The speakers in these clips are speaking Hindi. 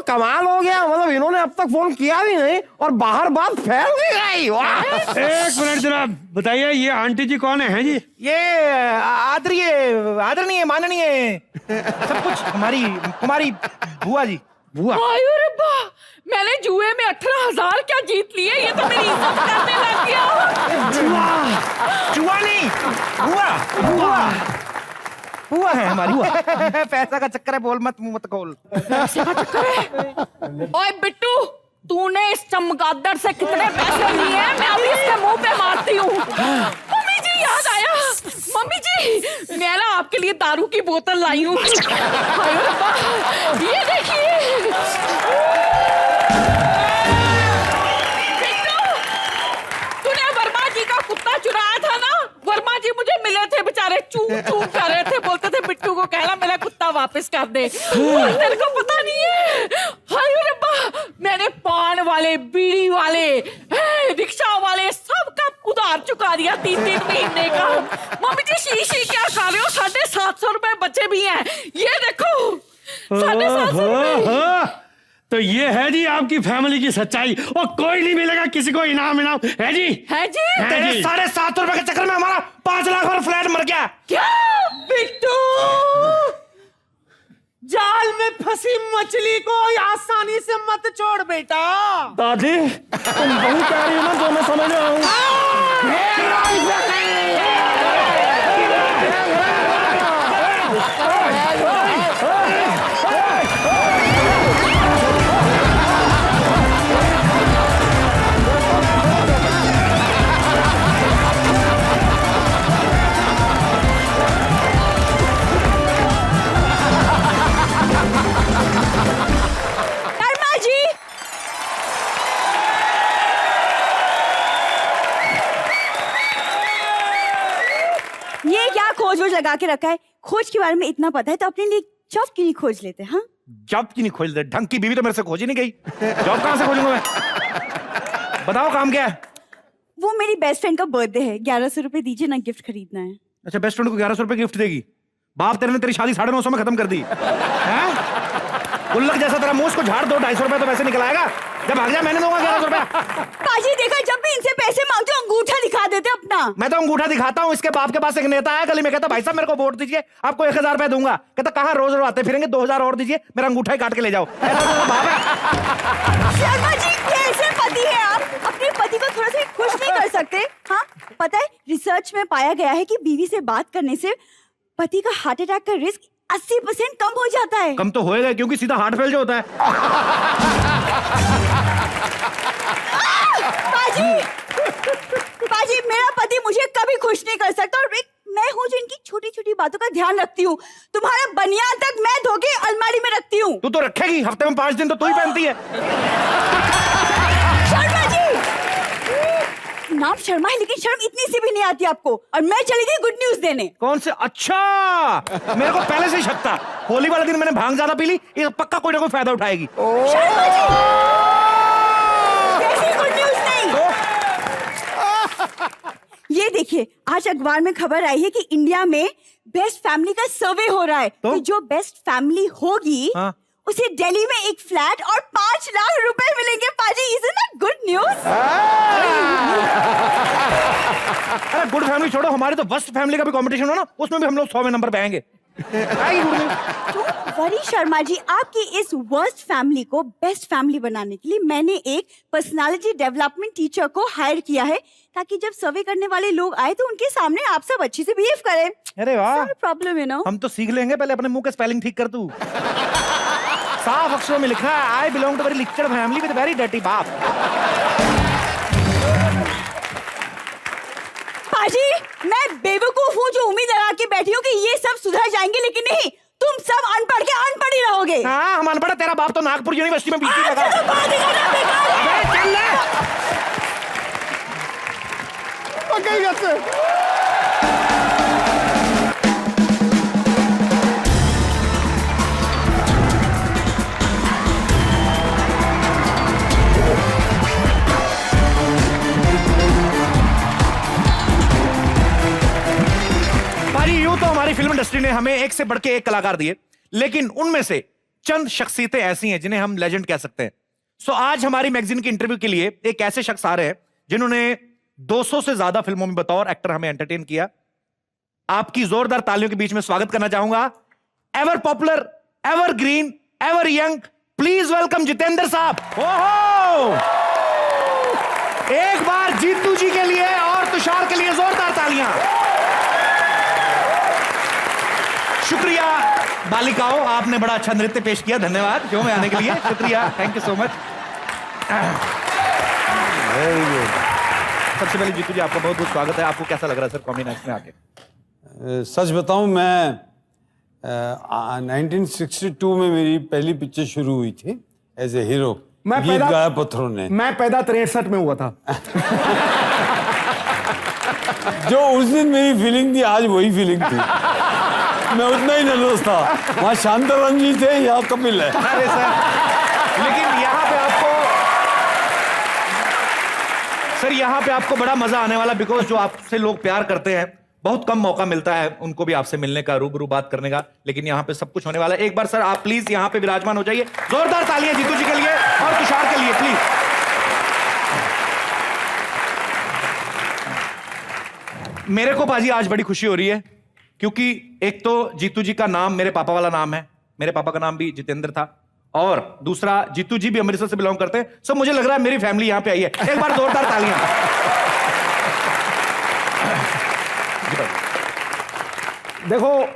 कमाल हो गया, मतलब इन्होंने अब तक फोन किया भी नहीं और बाहर बात फैल भी गई। वाह। एक मिनट जरा बताइए, ये आंटी जी कौन है जी? ये आदरणीय माननीय सब कुछ हमारी बुआ जी। बुआ? आयो रब्बा, मैंने जुए में 18,000 क्या जीत लिए, ये तो मेरी इज्जत करने लग गया। जुआ नहीं, बुआ बुआ है हमारी बुआ। पैसा का चक्कर है, बोल मत, मुंह मत खोल। पैसे का चक्कर है? ओए बिट्टू, तूने इस चमगादड़ से कितने पैसे लिए हैं? मैं अभी इसके मुंह पे मारती हूँ। मम्मी जी याद आया, मम्मी जी मैं ना आपके लिए दारू की बोतल लाई हूँ। आयो रब्बा, ये देखिए। बिट्टू, तूने वर्मा जी का कुत्ता चुराया था ना? वर्मा जी मुझे मिले थे बेचारे, चू चू कर रहे थे, बोलते थे बिट्टू को कहना मेरा कुत्ता वापस कर दे। और तेरे को पता नहीं है, हाय रब्बा, मैंने पान वाले, बीड़ी वाले, रिक्शा वाले सबका उधार चुका दिया 3-3 महीने का। मम्मी जी शीशी क्या खा रहे हो? 750 रुपए बचे भी हैं, ये देखो 750 रुपए। तो ये है जी आपकी फैमिली की सच्चाई, और कोई नहीं मिलेगा किसी को इनाम है जी। है जी? तेरे 7.5 रुपए के चक्कर में हमारा 5 लाख और फ्लैट मर गया। क्या? बिट्टू, जाल में फंसी मछली को आसानी से मत छोड़ बेटा। दादी तुम वही कह रही हो ना जो मैं समझ रहा हूँ। ये क्या खोज वोज लगा के रखा है? खोज के बारे में इतना पता है तो अपने लिए जॉब क्यों नहीं खोज लेते? हाँ, जॉब की नहीं खोज दे, ढंग की बीवी तो मेरे से खोज ही नहीं गई। जॉब कहाँ से खोजूंगा मैं? बताओ काम क्या है? वो मेरी बेस्ट फ्रेंड का बर्थडे है, 1100 रुपए दीजिए ना, गिफ्ट खरीदना है। अच्छा, बेस्ट फ्रेंड को 1100 रुपए गिफ्ट देगी? बाप तेरे ने तेरी शादी 950 में खत्म कर दी है? गुल्लक जैसा तेरा मुंह, उसको झाड़ दो, 250 रुपए तो वैसे निकल आएगा। जब भाग जाए मैंने दूंगा 1100 रुपए। पाजी देखा, जब भी इनसे पैसे मांगते हो अंगूठा दिखा देते अपना। मैं तो अंगूठा दिखाता हूँ। इसके बाप के पास एक नेता है गली में, कहता भाई साहब मेरे को वोट दीजिए, आपको 1000 रुपए दूंगा। कहता कहाँ, रोज रोज आते फिरेंगे, 2000 और दीजिए, मेरा अंगूठा ही काट के ले जाओ। शर्मा जी कैसे पति है आप? अपने पति को थोड़ा सा खुश नहीं कर सकते? हाँ, पता है रिसर्च में पाया गया है कि बीवी से बात करने से पति का हार्ट अटैक का रिस्क 80% कम हो जाता है। कम तो होएगा क्योंकि सीधा हार्ट फेल जो होता है। पाजी, मेरा पति मुझे कभी खुश नहीं कर सकता, और मैं हूँ जो इनकी छोटी छोटी बातों का ध्यान रखती हूँ। तुम्हारा बनियान तक मैं धो के अलमारी में रखती हूँ। तू तो रखेगी, हफ्ते में 5 दिन तो तू ही पहनती है। शर्मा जी, नाम शर्मा है लेकिन शर्म इतनी सी भी नहीं आती आपको। और मैं चली गई गुड न्यूज देने। कौन से? अच्छा, मेरे को पहले से ही शक था। होली वाले दिन मैंने भांग ज्यादा पी ली, ये पक्का कोई ना कोई फायदा उठाएगी। शर्मा जी, कैसी गुड न्यूज नहीं? ये देखिए, आज अखबार में खबर आई है कि इंडिया में बेस्ट फैमिली का सर्वे हो रहा है। तो जो बेस्ट फैमिली होगी, हाँ? उसे दिल्ली में एक फ्लैट और 5 लाख रुपए मिलेंगे। पाजी, isn't that good news? अरे गुड फैमिली छोड़ो, हमारी तो वर्स्ट फैमिली का भी कंपटीशन हो ना, उसमें भी हम लोग 100वें नंबर पे आएंगे। वरी शर्मा जी, आपकी इस वर्स्ट फैमिली को बेस्ट फैमिली बनाने के लिए मैंने एक पर्सनालिटी डेवलपमेंट टीचर को हायर किया है, ताकि जब सर्वे करने वाले लोग आए तो उनके सामने आप सब अच्छे से बिहेव करें। अरे वाह, प्रॉब्लम है ना? हम तो सीख लेंगे, पहले अपने मुंह का स्पेलिंग ठीक कर तू। साफ अक्षरों में लिखा है, I belong to very lecher family with very dirty baap. पाजी, मैं बेवकूफ हूँ जो उम्मीद लगा के बैठी हूँ कि ये सब सुधर जाएंगे, लेकिन नहीं, तुम सब अनपढ़ के अनपढ़ ही रहोगे। हाँ, हम अनपढ़, तेरा बाप तो नागपुर यूनिवर्सिटी में बीसी लगा। यूं तो हमारी फिल्म इंडस्ट्री ने हमें एक से बढ़ के एक कलाकार दिए, लेकिन उनमें से चंद शख्सियतें ऐसी हैं जिन्हें हम लेजेंड कह सकते हैं। सो आज हमारी मैगजीन के इंटरव्यू के लिए एक ऐसे शख्स आ रहे हैं जिन्होंने 200 से ज्यादा फिल्मों में बतौर एक्टर हमें एंटरटेन किया। आपकी जोरदार तालियों के बीच में स्वागत करना चाहूंगा ever popular, ever green, ever young, please welcome Jitendra साहब। ओहो, एक बार जीतू जी के लिए और तुषार के लिए जोरदार तालियां। शुक्रिया बालिकाओं, आपने बड़ा अच्छा नृत्य पेश किया, धन्यवाद शो में आने के लिए, शुक्रिया, thank you so much. Very good. सबसे पहले जीतू जी आपका बहुत बहुत स्वागत है। आपको कैसा लग रहा है सर कॉम्बिनेशन में आके? सच बताऊं, मैं 1962 में मेरी पहली पिक्चर शुरू हुई थी एज ए हीरो। गीत गाया पत्थरों ने। मैं पैदा 63 में हुआ था। जो उस दिन मेरी फीलिंग थी आज वही फीलिंग थी। मैं उतना ही नर्वस था। वहाँ शांताराम जी थे, यहाँ कपिल है। अरे सर, लेकिन यहाँ पे आपको बड़ा मजा आने वाला, बिकॉज जो आपसे लोग प्यार करते हैं बहुत कम मौका मिलता है उनको भी आपसे मिलने का, रूबरू बात करने का, लेकिन यहाँ पे सब कुछ होने वाला है। एक बार सर आप प्लीज यहाँ पे विराजमान हो जाइए। जोरदार तालियां जीतू जी के लिए और तुषार के लिए प्लीज। मेरे को पाजी आज बड़ी खुशी हो रही है क्योंकि एक तो जीतू जी का नाम मेरे पापा वाला नाम है, मेरे पापा का नाम भी जितेंद्र था, और दूसरा जीतू जी भी अमृतसर से बिलोंग करते हैं। सब मुझे लग रहा है मेरी फैमिली यहां पे आई है। एक बार जोरदार तालियां। देखो,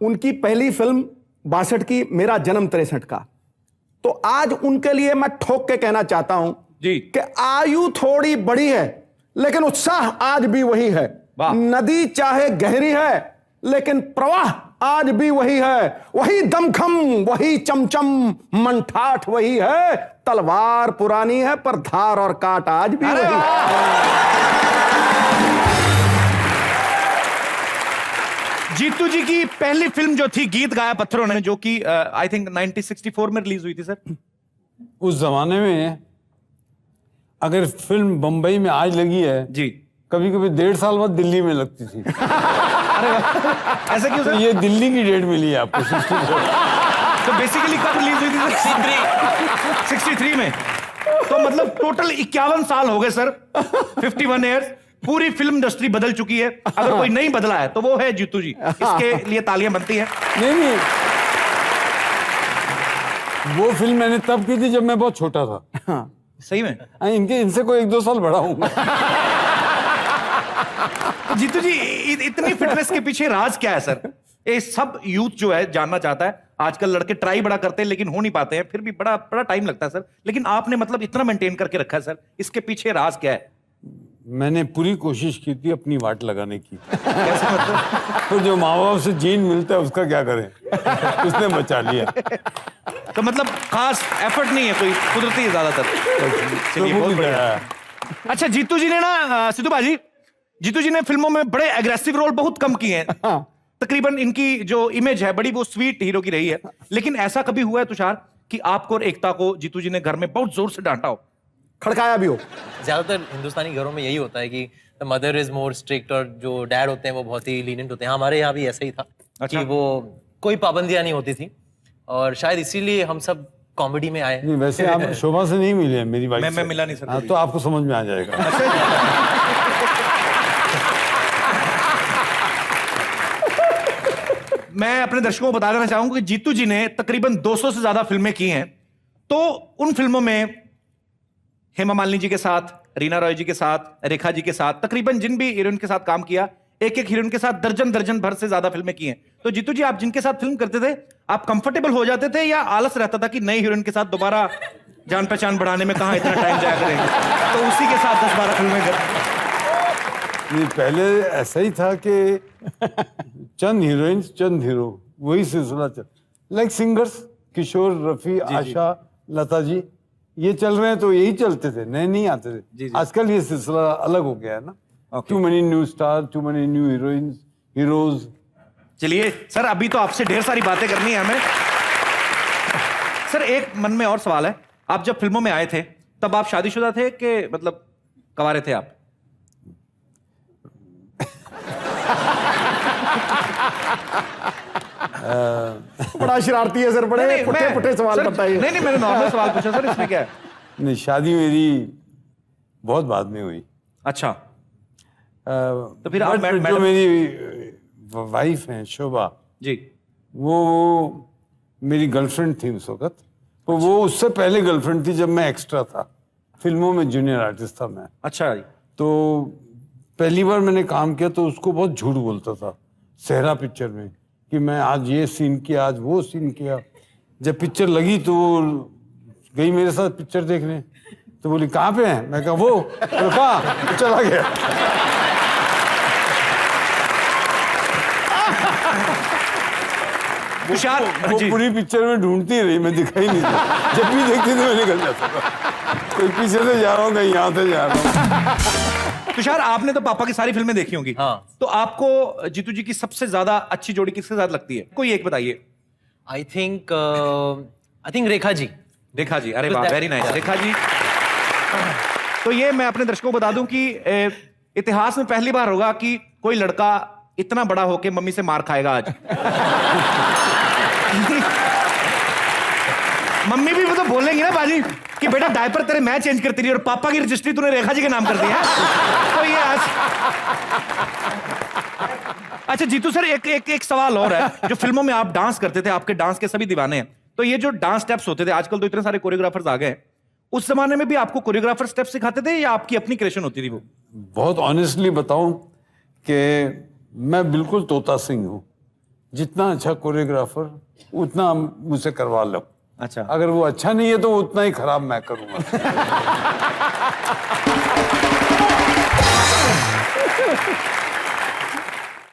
उनकी पहली फिल्म 62 की, मेरा जन्म 63 का, तो आज उनके लिए मैं ठोक के कहना चाहता हूं जी कि आयु थोड़ी बड़ी है लेकिन उत्साह आज भी वही है। नदी चाहे गहरी है लेकिन प्रवाह आज भी वही है। वही दमखम, वही चमचम, मनठाठ वही है। तलवार पुरानी है पर धार और काट आज भी वही है। जीतू जी की पहली फिल्म जो थी गीत गाया पत्थरों ने, जो कि आई थिंक 1964 में रिलीज हुई थी सर। उस जमाने में अगर फिल्म बंबई में आज लगी है जी, कभी कभी 1.5 साल बाद दिल्ली में लगती थी। ऐसा क्यों सर? ये दिल्ली की डेट मिली है आपको 64। तो बेसिकली कब रिलीज हुई थी सर? 63 में। तो मतलब टोटल 51 साल हो गए सर, 51 ईयर्स। पूरी फिल्म इंडस्ट्री बदल चुकी है, अगर कोई नहीं बदला है तो वो है जीतू जी। इसके लिए तालियां बनती हैं। नहीं, वो फिल्म मैंने तब की थी जब मैं बहुत छोटा था। सही में इनसे कोई 1-2 साल बड़ा हूँ। जीतू जी इतनी फिटनेस के पीछे राज क्या है सर? ये सब यूथ जो है जानना चाहता है। आजकल लड़के ट्राई बड़ा करते हैं लेकिन हो नहीं पाते हैं, फिर भी बड़ा टाइम लगता है सर, लेकिन आपने मतलब इतना मेंटेन करके रखा है सर, इसके पीछे राज क्या है? मैंने पूरी कोशिश की थी अपनी वाट लगाने की। कैसे मतलब? तो जो माँ बाप से जीन मिलता है उसका क्या करें, उसने बचा लिया। तो मतलब खास एफर्ट नहीं है कोई, कुदरती है ज्यादातर। चलिए, बहुत बढ़िया। अच्छा, जीतू जी ने ना सिद्धू भाजी, जीतू जी ने फिल्मों में बड़े एग्रेसिव रोल बहुत कम किए हैं। तकरीबन इनकी जो इमेज है बड़ी वो स्वीट हीरो की रही है, लेकिन ऐसा कभी हुआ है तुषार कि आपको और एकता को जीतू जी ने घर में बहुत जोर से डांटा हो, खड़काया भी हो? ज्यादातर हिंदुस्तानी घरों में यही होता है कि मदर इज मोर स्ट्रिक्ट और जो डैड होते हैं वो बहुत ही लीनियंट होते हैं। हमारे यहाँ भी ऐसा ही था। अच्छा। कि वो कोई पाबंदियां नहीं होती थी और शायद इसीलिए हम सब कॉमेडी में आए। नहीं, वैसे आप शोभा से नहीं मिले हैं, मेरी वाइफ से। मैं मिला नहीं सर। हाँ, तो आपको समझ में आ जाएगा। मैं अपने दर्शकों को बता देना चाहूंगा कि जीतू जी ने तकरीबन 200 से ज्यादा फिल्में की हैं। तो उन फिल्मों में हेमा मालिनी जी के साथ, रीना रॉय जी के साथ, रेखा जी के साथ, तकरीबन जिन भी हीरोइन के साथ काम किया, एक एक हीरोइन के साथ दर्जन भर से ज्यादा फिल्में की हैं। तो जीतू जी, आप जिनके साथ फिल्म करते थे, आप कंफर्टेबल हो जाते थे या आलस रहता था कि नई हीरोइन के साथ दोबारा जान पहचान बढ़ाने में कहां इतना टाइम जाया करेंगे, तो उसी के साथ 10-12 फिल्में कर? नहीं, पहले ऐसा ही था कि चंद हीरोइंस चंद हीरो, वही सिलसिला चल, लाइक सिंगर्स, किशोर, रफी, आशा, लता जी, ये चल रहे हैं तो यही चलते थे, नए नहीं आते थे। आजकल ये सिलसिला अलग हो गया है ना। Too many new star, too many new heroines, heroes. चलिए सर, अभी तो आपसे ढेर सारी बातें करनी है हमें। सर, एक मन में और सवाल है, आप जब फिल्मों में आए थे तब आप शादीशुदा थे कि मतलब कवारे थे आप? बड़ा बड़ा शरारती है सर, बड़े पुट्ठे पुट्ठे सवाल करता है। नहीं मैंने नॉर्मल सवाल पूछा सर, इसमें क्या है? नहीं, शादी मेरी बहुत बाद में हुई। अच्छा, तो फिर आप But जो मैडम मेरी वाइफ हैं शोभा, जी, वो मेरी गर्लफ्रेंड थी उस वक्त। तो वो उससे पहले गर्लफ्रेंड थी जब मैं एक्स्ट्रा था, फिल्मों में जूनियर आर्टिस्ट था मैं। अच्छा तो पहली बार मैंने काम किया तो उसको बहुत झूठ बोलता था सहरा पिक्चर में कि मैं आज ये सीन किया, आज वो सीन किया। जब पिक्चर लगी तो वो गई मेरे साथ पिक्चर देखने, तो बोली कहाँ पे है? मैं कहा वो, कहा चला गया। तुषार वो जी, पूरी पिक्चर में ढूंढती रही, मैं दिखाई नहीं था। जब भी देखती थी मैं निकल जाता था, कोई पीछे से जा रहा हूँ, कहीं यहाँ से जा रहा हूँ। तुषार आपने तो पापा की सारी फिल्में देखी होंगी। हाँ। तो आपको जीतू जी की सबसे ज्यादा अच्छी जोड़ी किसके साथ लगती है? कोई एक बताइए। I think Rekha ji. रेखा जी, अरे वाह, वेरी नाइस। रेखा जी, तो ये मैं अपने दर्शकों को बता दूं कि इतिहास में पहली बार होगा कि कोई लड़का इतना बड़ा होके मम्मी से मार खाएगा आज। मम्मी भी वो तो बोलेंगी ना बाजी कि बेटा डायपर तेरे मैं चेंज करती रही और पापा की रजिस्ट्री तूने रेखा जी के नाम कर दी है। तो ये आज अच्छा जीतू सर, एक सवाल और है। जो फिल्मों में आप डांस करते थे, आपके डांस के सभी दीवाने हैं, तो ये जो डांस स्टेप्स होते थे, आजकल तो इतने सारे कोरियोग्राफर्स आ गए हैं, उस जमाने में भी आपको कोरियोग्राफर स्टेप्स सिखाते थे या आपकी अपनी क्रिएशन होती थी वो? बहुत ऑनेस्टली बताऊं कि मैं बिल्कुल तोता सिंह हूँ। जितना अच्छा कोरियोग्राफर उतना मुझसे करवा लो। अच्छा, अगर वो अच्छा नहीं है तो उतना ही खराब मैं करूंगा।